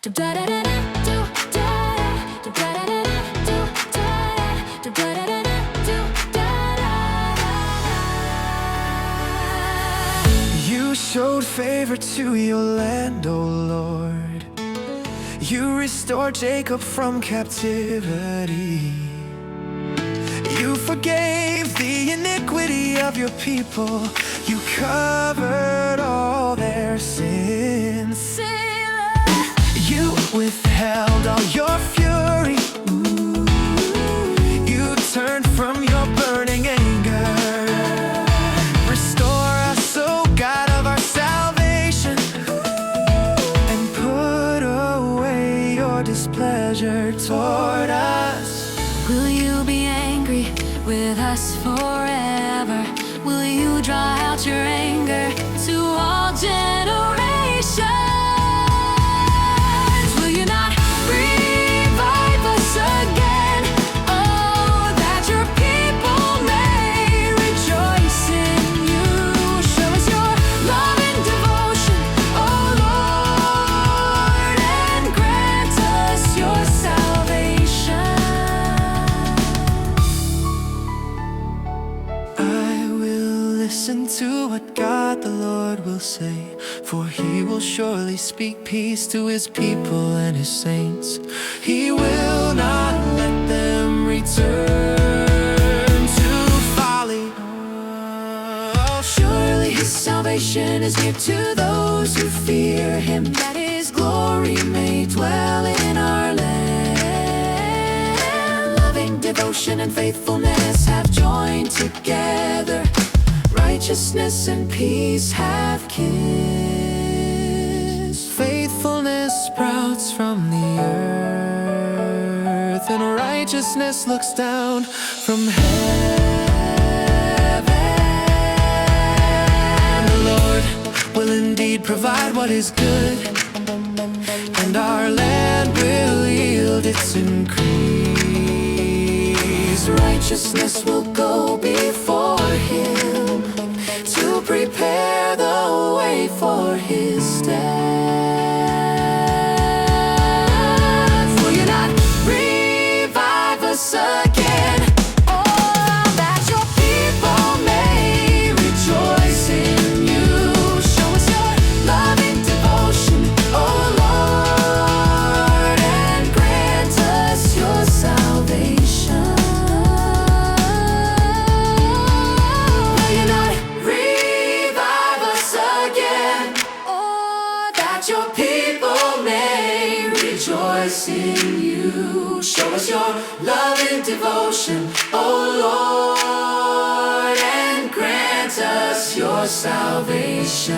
You showed favor to your land, O Lord. You restored Jacob from captivity. You forgave the iniquity of your people. You covered all their sins. Selah. You withheld all your fury. You turned from your burning anger. Restore us, O God of our salvation, and put away your displeasure toward us. Will you be angry with us forever? Will you draw out your anger to all generations? Will you not revive us again? Oh, that your people may rejoice in you. Show us your love and devotion, oh Lord, and grant us your salvation. Listen to what God the Lord will say, for he will surely speak peace to his people and his saints. He will not let them return to folly. Oh, surely his salvation is near to those who fear him, that his glory may dwell in our land. Loving devotion and faithfulness have joined together. Righteousness and peace have kissed. Faithfulness sprouts from the earth, and righteousness looks down from heaven. The Lord will indeed provide what is good, and our land will yield its increase. Righteousness will go before him to prepare the way for his steps. Will you not revive us again? Oh, that your people may rejoice in you. Show us your love and devotion, oh Lord, and grant us your salvation. Your people may rejoice in you. Show us your love and devotion, oh Lord, and grant us your salvation.